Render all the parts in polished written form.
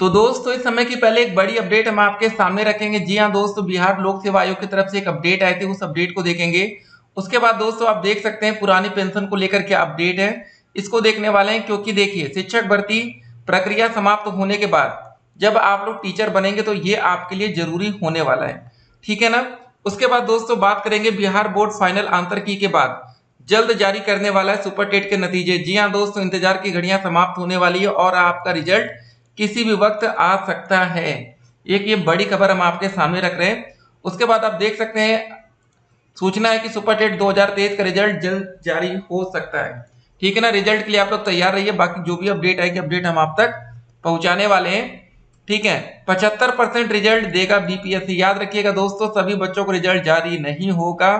तो दोस्तों इस समय की पहले एक बड़ी अपडेट हम आपके सामने रखेंगे। जी हाँ दोस्तों, बिहार लोक सेवा आयोग की तरफ से एक अपडेट आई थी, उस अपडेट को देखेंगे। उसके बाद दोस्तों आप देख सकते हैं पुरानी पेंशन को लेकर क्या अपडेट है, इसको देखने वाले हैं। क्योंकि देखिए, शिक्षक भर्ती प्रक्रिया समाप्त होने के बाद जब आप लोग टीचर बनेंगे तो ये आपके लिए जरूरी होने वाला है, ठीक है ना। उसके बाद दोस्तों बात करेंगे बिहार बोर्ड फाइनल आंतर की के बाद जल्द जारी करने वाला है सुपर टेट के नतीजे। जी हाँ दोस्तों, इंतजार की घड़ियां समाप्त होने वाली है और आपका रिजल्ट किसी भी वक्त आ सकता है। एक ये बड़ी खबर हम आपके सामने रख रहे हैं। उसके बाद आप देख सकते हैं सूचना है कि सुपर टेट 2023 का रिजल्ट जल्द जारी हो सकता है, ठीक है ना। रिजल्ट के लिए आप लोग तैयार रहिए, बाकी जो भी अपडेट आएगी अपडेट हम आप तक पहुंचाने वाले हैं, ठीक है। 75% रिजल्ट देगा बीपीएससी। याद रखिएगा दोस्तों, सभी बच्चों को रिजल्ट जारी नहीं होगा,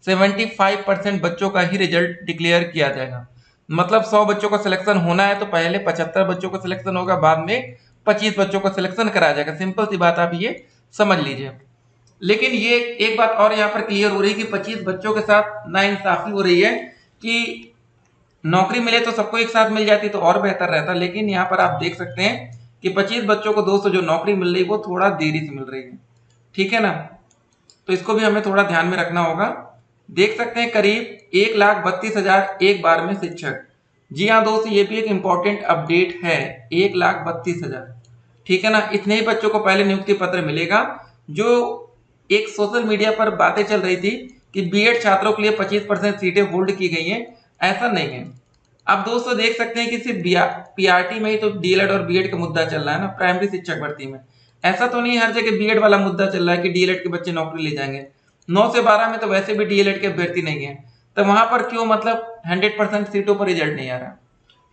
75% बच्चों का ही रिजल्ट डिक्लेयर किया जाएगा। मतलब 100 बच्चों का सिलेक्शन होना है तो पहले 75 बच्चों का सिलेक्शन होगा, बाद में 25 बच्चों का सिलेक्शन कराया जाएगा। सिंपल सी बात, आप ये समझ लीजिए। लेकिन ये एक बात और यहाँ पर क्लियर हो रही है कि 25 बच्चों के साथ नाइंसाफी हो रही है कि नौकरी मिले तो सबको एक साथ मिल जाती तो और बेहतर रहता। लेकिन यहाँ पर आप देख सकते हैं कि 25 बच्चों को दोस्तों जो नौकरी मिल रही है वो थोड़ा देरी से मिल रही है, ठीक है ना। तो इसको भी हमें थोड़ा ध्यान में रखना होगा। देख सकते हैं करीब 1,32,000 एक बार में शिक्षक। जी हाँ दोस्तों, ये भी एक इंपॉर्टेंट अपडेट है, 1,32,000, ठीक है ना। इतने ही बच्चों को पहले नियुक्ति पत्र मिलेगा। जो एक सोशल मीडिया पर बातें चल रही थी कि बीएड छात्रों के लिए 25% सीटें होल्ड की गई हैं, ऐसा नहीं है। अब दोस्तों देख सकते हैं कि सिर्फ पीआरटी में ही तो डीएलएड और बीएड का मुद्दा चल रहा है ना, प्राइमरी शिक्षक भर्ती में। ऐसा तो नहीं हर जगह बीएड वाला मुद्दा चल रहा है कि डीएलएड के बच्चे नौकरी ले जाएंगे। 9 से 12 में तो वैसे भी डीएलएड के अभ्यर्थी नहीं है, तो वहां पर क्यों मतलब 100% सीटों पर रिजल्ट नहीं आ रहा,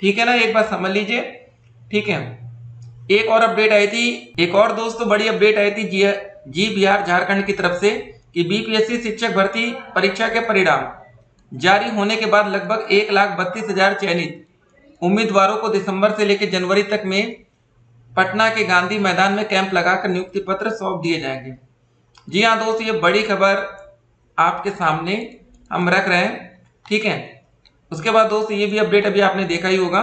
ठीक है ना। एक बात समझ लीजिए, ठीक है। एक और अपडेट आई थी, एक और दोस्तों बड़ी अपडेट आई थी जी बिहार झारखंड की तरफ से कि बीपीएससी शिक्षक भर्ती परीक्षा के परिणाम जारी होने के बाद लगभग 1,32,000 चयनित उम्मीदवारों को दिसंबर से लेकर जनवरी तक में पटना के गांधी मैदान में कैंप लगाकर नियुक्ति पत्र सौंप दिए जाएंगे। जी हाँ दोस्तों, ये बड़ी खबर आपके सामने हम रख रहे हैं, ठीक है। उसके बाद दोस्तों ये भी अपडेट अभी आपने देखा ही होगा।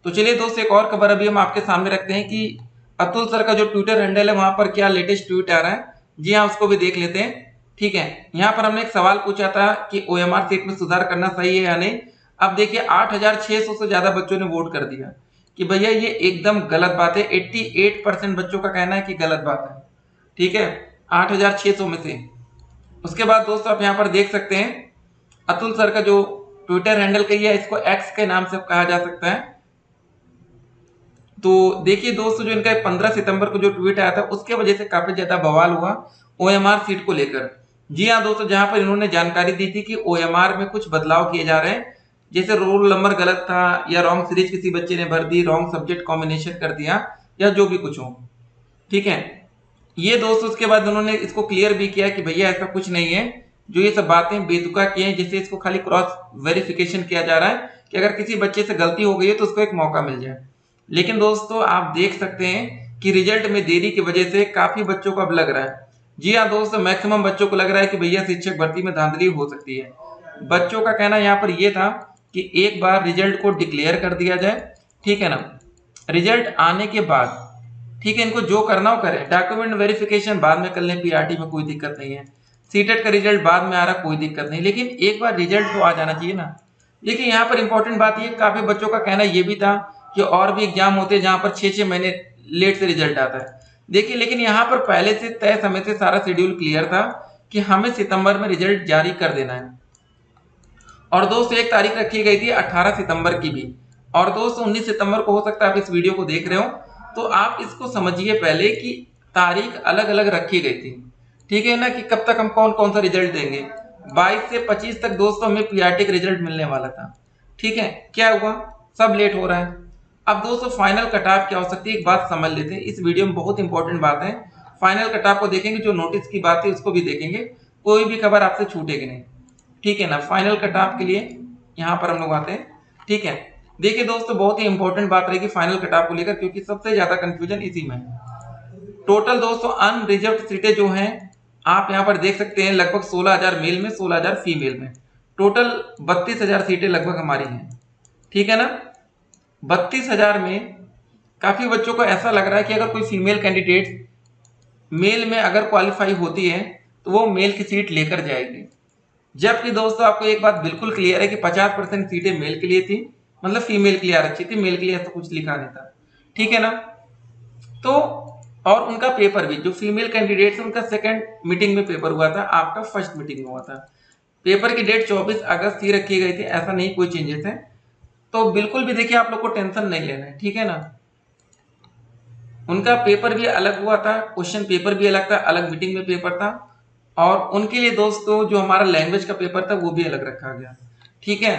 तो चलिए दोस्तों एक और खबर अभी हम आपके सामने रखते हैं कि अतुल सर का जो ट्विटर हैंडल है वहां पर क्या लेटेस्ट ट्वीट आ रहा है। जी हाँ, उसको भी देख लेते हैं, ठीक है। यहाँ पर हमने एक सवाल पूछा था कि ओएमआर सीट में सुधार करना सही है या नहीं। अब देखिए 8,600 से ज्यादा बच्चों ने वोट कर दिया कि भैया ये एकदम गलत बात है। 88% बच्चों का कहना है कि गलत बात है, ठीक है, 8,600 में से। उसके बाद दोस्तों आप यहाँ पर देख सकते हैं अतुल सर का जो ट्विटर हैंडल कही है, इसको एक्स के नाम से कहा जा सकता है। तो देखिए दोस्तों, जो इनका 15 सितंबर को जो ट्वीट आया था उसके वजह से काफी ज्यादा बवाल हुआ ओएमआर सीट को लेकर। जी हाँ दोस्तों, जहां पर इन्होंने जानकारी दी थी कि ओएमआर में कुछ बदलाव किए जा रहे हैं, जैसे रोल नंबर गलत था या रॉन्ग सीरीज किसी बच्चे ने भर दी, रॉन्ग सब्जेक्ट कॉम्बिनेशन कर दिया या जो भी कुछ हो, ठीक है। ये दोस्तों उसके बाद उन्होंने इसको क्लियर भी किया कि भैया ऐसा कुछ नहीं है, जो ये सब बातें बेतुका की हैं, जिससे इसको खाली क्रॉस वेरिफिकेशन किया जा रहा है कि अगर किसी बच्चे से गलती हो गई है तो उसको एक मौका मिल जाए। लेकिन दोस्तों आप देख सकते हैं कि रिजल्ट में देरी की वजह से काफी बच्चों को अब लग रहा है, जी हाँ दोस्तों, मैक्सिमम बच्चों को लग रहा है कि भैया शिक्षक भर्ती में धांधली हो सकती है। बच्चों का कहना यहाँ पर यह था कि एक बार रिजल्ट को डिक्लेयर कर दिया जाए, ठीक है ना। रिजल्ट आने के बाद ठीक है, इनको जो करना हो करें, डॉक्यूमेंट वेरिफिकेशन बाद में कर लें, पीआरटी में कोई दिक्कत नहीं है, सीटेट का रिजल्ट बाद में आ रहा कोई दिक्कत नहीं, लेकिन एक बार रिजल्ट तो आ जाना चाहिए ना। देखिए यहाँ पर इंपॉर्टेंट बात ये, काफी बच्चों का कहना ये भी था कि और भी एग्जाम होते हैं जहां पर 6-6 महीने लेट से रिजल्ट आता है। देखिए लेकिन यहाँ पर पहले से तय समय से सारा शेड्यूल क्लियर था कि हमें सितंबर में रिजल्ट जारी कर देना है। और दोस्तों एक तारीख रखी गई थी 18 सितंबर की भी, और दोस्तों 19 सितंबर को हो सकता है आप इस वीडियो को देख रहे हो, तो आप इसको समझिए पहले कि तारीख अलग अलग रखी गई थी, ठीक है ना, कि कब तक हम कौन कौन सा रिजल्ट देंगे। 22 से 25 तक दोस्तों हमें पीआरटी का रिजल्ट मिलने वाला था, ठीक है। क्या हुआ, सब लेट हो रहा है। अब दोस्तों फाइनल कटऑफ क्या हो सकती है, एक बात समझ लेते हैं, इस वीडियो में बहुत इंपॉर्टेंट बात है। फाइनल कटऑफ को देखेंगे, जो नोटिस की बात है उसको भी देखेंगे, कोई भी खबर आपसे छूटेगी नहीं, ठीक है ना। फाइनल कटऑफ के लिए यहाँ पर हम लोग आते हैं, ठीक है। देखिए दोस्तों बहुत ही इंपॉर्टेंट बात रहेगी फाइनल कटऑफ को लेकर, क्योंकि सबसे ज्यादा कंफ्यूजन इसी में है। टोटल दोस्तों अनरिजर्व सीटें जो हैं आप यहाँ पर देख सकते हैं, लगभग 16,000 मेल में, 16,000 फीमेल में, टोटल 32,000 सीटें लगभग हमारी हैं, ठीक है ना। 32,000 में काफी बच्चों को ऐसा लग रहा है कि अगर कोई फीमेल कैंडिडेट मेल में अगर क्वालिफाई होती है तो वो मेल की सीट लेकर जाएगी, जबकि दोस्तों आपको एक बात बिल्कुल क्लियर है कि 50% सीटें मेल के लिए थी, मतलब फीमेल के लिए आरक्षित थी, मेल के लिए ऐसा कुछ लिखा नहीं था। ठीक है ना। तो और उनका पेपर भी, जो फीमेल कैंडिडेट्स उनका सेकंड मीटिंग में पेपर हुआ था, आपका फर्स्ट मीटिंग में हुआ था। पेपर की डेट 24 अगस्त ही रखी गई थी, ऐसा नहीं कोई चेंजेस है। तो बिल्कुल भी देखिए आप लोग को टेंशन नहीं लेना है, ठीक है ना। उनका पेपर भी अलग हुआ था, क्वेश्चन पेपर भी अलग था, अलग मीटिंग में पेपर था, और उनके लिए दोस्तों जो हमारा लैंग्वेज का पेपर था वो भी अलग रखा गया। ठीक है।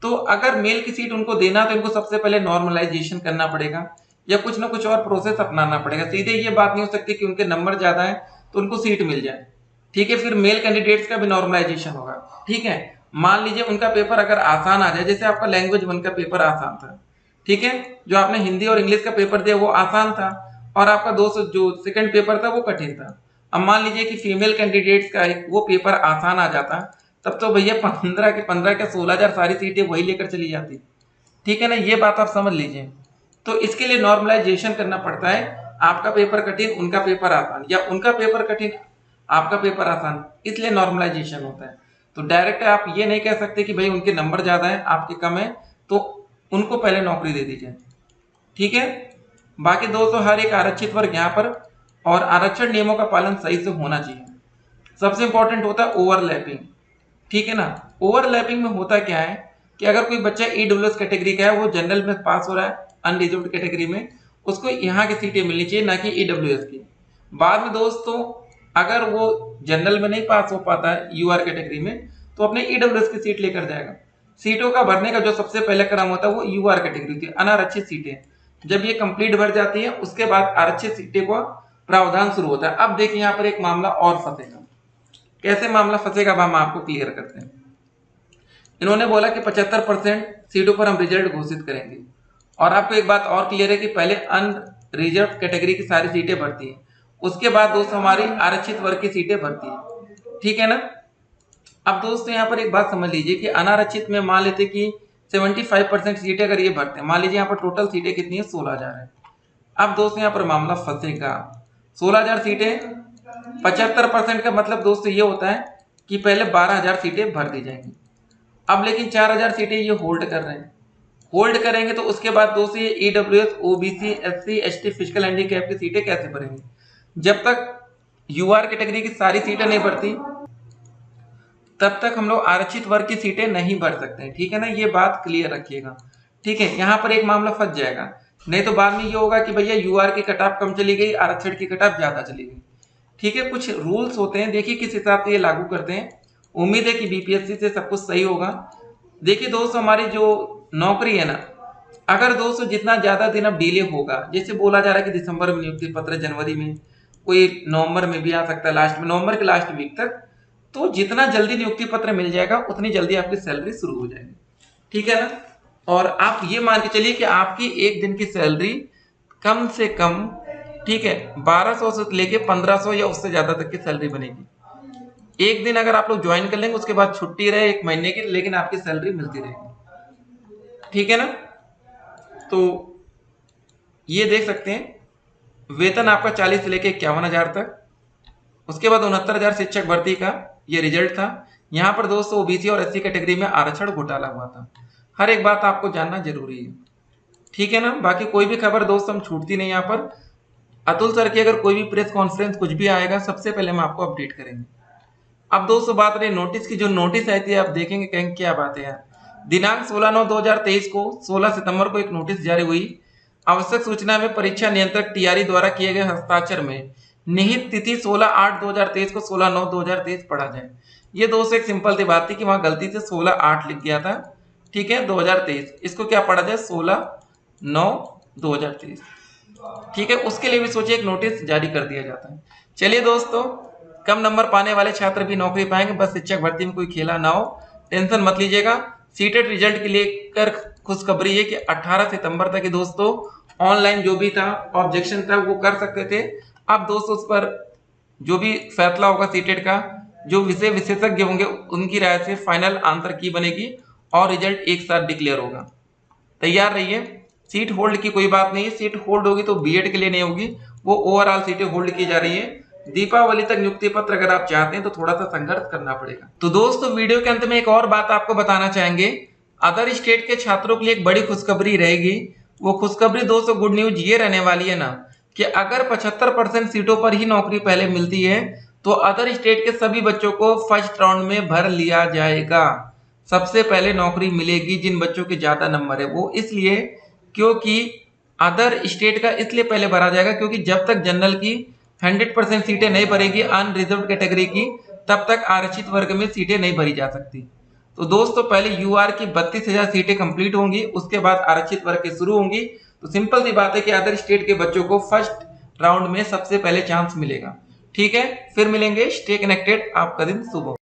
तो अगर मेल की सीट उनको देना तो इनको सबसे पहले नॉर्मलाइजेशन करना पड़ेगा या कुछ ना कुछ और प्रोसेस अपनाना पड़ेगा। सीधे ये बात नहीं हो सकती कि उनके नंबर ज्यादा है तो उनको सीट मिल जाए। ठीक है, फिर मेल कैंडिडेट्स का भी नॉर्मलाइजेशन होगा। ठीक है, मान लीजिए उनका पेपर अगर आसान आ जाए, जैसे आपका लैंग्वेज 1 का पेपर आसान था, ठीक है, जो आपने हिंदी और इंग्लिश का पेपर दिया वो आसान था, और आपका दोस्त जो सेकंड पेपर था वो कठिन था। अब मान लीजिए कि फीमेल कैंडिडेट्स का वो पेपर आसान आ जाता, तब तो भैया 15 के 15 क्या 16,000 सारी सीटें वही लेकर चली जाती। ठीक है ना, ये बात आप समझ लीजिए। तो इसके लिए नॉर्मलाइजेशन करना पड़ता है, आपका पेपर कठिन उनका पेपर आसान, या उनका पेपर कठिन आपका पेपर आसान, इसलिए नॉर्मलाइजेशन होता है। तो डायरेक्ट आप ये नहीं कह सकते कि भाई उनके नंबर ज्यादा है आपके कम है तो उनको पहले नौकरी दे दीजिए। ठीक है। बाकी दोस्तों हर एक आरक्षित वर्ग यहाँ पर, और आरक्षण नियमों का पालन सही से होना चाहिए। सबसे इंपॉर्टेंट होता है ओवरलैपिंग। ठीक है ना। ओवरलैपिंग में होता क्या है कि अगर कोई बच्चा ईडब्ल्यूएस कैटेगरी का है, वो जनरल में पास हो रहा है अनरिजर्व्ड कैटेगरी में, उसको यहाँ की सीटें मिलनी चाहिए, ना कि ईडब्ल्यूएस की। बाद में दोस्तों अगर वो जनरल में नहीं पास हो पाता है यूआर कैटेगरी में, तो अपने ईडब्ल्यूएस की सीट लेकर जाएगा। सीटों का भरने का जो सबसे पहले क्रम होता है वो यूआर कैटेगरी की अनारक्षित सीटें, जब ये कंप्लीट भर जाती है उसके बाद आरक्षित सीटें को प्रावधान शुरू होता है। अब देखिए यहाँ पर एक मामला और फंसेगा। कैसे मामला फंसेगा अब हम आपको क्लियर करते हैं। इन्होंने बोला कि 75% सीटों पर हम रिजल्ट घोषित करेंगे, और आपको एक बात और क्लियर है कि पहले अनरिजर्व कैटेगरी की सारी सीटें भरती है, उसके बाद दोस्तों हमारी आरक्षित वर्ग की सीटें भरती है। ठीक है ना। अब दोस्तों यहाँ पर एक बात समझ लीजिए कि अनारक्षित में मान लेते कि 75% सीटें अगर ये भरते हैं, मान लीजिए यहाँ पर टोटल सीटें कितनी है 16,000 है। अब दोस्तों यहाँ पर मामला फंसेगा। 16,000 सीटें 75% का मतलब दोस्तों ये होता है कि पहले 12,000 सीटें भर दी जाएंगी। अब लेकिन 4,000 सीटें ये होल्ड कर रहे हैं, होल्ड करेंगे तो उसके बाद दोस्तों ये EWS OBC SC ST physical handicap की सीटें कैसे भरेंगे, जब तक यूआर कैटेगरी की सारी सीटें नहीं भरती तब तक हम लोग आरक्षित वर्ग की सीटें नहीं भर सकते हैं। ठीक है ना, ये बात क्लियर रखिएगा। ठीक है, यहाँ पर एक मामला फंस जाएगा, नहीं तो बाद में ये होगा कि भैया यूआर की कट ऑफ कम चली गई, आरक्षण की कट ऑफ ज्यादा चली गई। ठीक है, कुछ रूल्स होते हैं, देखिए किस हिसाब से ये लागू करते हैं। उम्मीद है कि बीपीएससी से सब कुछ सही होगा। देखिए दोस्तों हमारी जो नौकरी है ना, अगर दोस्तों जितना ज्यादा दिन अब डिले होगा, जैसे बोला जा रहा है कि दिसंबर में नियुक्ति पत्र, जनवरी में, कोई नवंबर में भी आ सकता है, लास्ट में नवंबर के लास्ट वीक तक, तो जितना जल्दी नियुक्ति पत्र मिल जाएगा उतनी जल्दी आपकी सैलरी शुरू हो जाएगी। ठीक है ना। और आप ये मान के चलिए कि आपकी एक दिन की सैलरी कम से कम, ठीक है, 1200 से लेके 1500 या उससे ज्यादा तक की सैलरी बनेगी। एक दिन अगर आप लोग ज्वाइन कर लेंगे, उसके बाद छुट्टी रहे 1 महीने की, लेकिन आपकी सैलरी मिलती रहेगी। ठीक है ना। तो ये देख सकते हैं वेतन आपका 40 से लेके 51,000 तक। उसके बाद 69,000 शिक्षक भर्ती का ये रिजल्ट था। यहाँ पर दोस्तों ओबीसी और एससी कैटेगरी में आरक्षण घोटाला हुआ था। हर एक बात आपको जानना जरूरी है। ठीक है ना। बाकी कोई भी खबर दोस्तों हम छूटती नहीं। यहाँ पर अतुल सर की अगर कोई भी प्रेस कॉन्फ्रेंस कुछ भी आएगा, सबसे पहले हम आपको अपडेट करेंगे। अब दोस्तों बात रही नोटिस की, जो नोटिस आई थी आप देखेंगे कहेंगे क्या बात है यार। दिनांक 16/9/2023 को 16 सितंबर को एक नोटिस जारी हुई। आवश्यक सूचना में परीक्षा नियंत्रक टीआरई द्वारा किए गए हस्ताक्षर में निहित तिथि 16/8/2023 को 16/9/2023 पढ़ा जाए। ये दोस्तों एक सिंपल सी बात थी कि वहां गलती से 16/8 लिख गया था। ठीक है, 2023, इसको क्या पढ़ा जाए 16/9/2023। ठीक है, उसके लिए भी सोचिए एक नोटिस जारी कर दिया जाता है। चलिए दोस्तों, कम नंबर पाने वाले छात्र भी नौकरी पाएंगे, बस शिक्षक भर्ती में कोई खेला ना हो, टेंशन मत लीजिएगा। सीटेट रिजल्ट के लिए कर खुशखबरी है कि 18 सितंबर तक ही दोस्तों ऑनलाइन जो भी था ऑब्जेक्शन था वो कर सकते थे। अब दोस्तों उस पर जो भी फैसला होगा सीटेट का, जो विषय विशेषज्ञ होंगे उनकी राय से फाइनल आंसर की बनेगी और रिजल्ट एक साथ डिक्लेयर होगा। तैयार रहिए। सीट होल्ड की कोई बात नहीं है, सीट होल्ड होगी तो बीएड के लिए नहीं होगी, वो ओवरऑल सीटें होल्ड की जा रही है। दीपावली तक नियुक्ति पत्र अगर आप चाहते हैं तो थोड़ा सा संघर्ष करना पड़ेगा। तो दोस्तों वीडियो के अंत में एक और बात आपको बताना चाहेंगे, अदर स्टेट के छात्रों के लिए एक बड़ी खुशखबरी रहेगी। वो खुशखबरी दोस्तों गुड न्यूज ये रहने वाली है ना कि अगर 75% सीटों पर ही नौकरी पहले मिलती है तो अदर स्टेट के सभी बच्चों को फर्स्ट राउंड में भर लिया जाएगा। सबसे पहले नौकरी मिलेगी जिन बच्चों के ज्यादा नंबर है, वो इसलिए क्योंकि अदर स्टेट का इसलिए पहले भरा जाएगा क्योंकि जब तक जनरल की 100% सीटें नहीं भरेगी अनरिजर्व कैटेगरी की, तब तक आरक्षित वर्ग में सीटें नहीं भरी जा सकती। तो दोस्तों पहले यूआर की 32,000 सीटें कंप्लीट होंगी, उसके बाद आरक्षित वर्ग की शुरू होंगी। तो सिंपल सी बात है कि अदर स्टेट के बच्चों को फर्स्ट राउंड में सबसे पहले चांस मिलेगा। ठीक है, फिर मिलेंगे, स्टे कनेक्टेड, आपका दिन शुभ हो।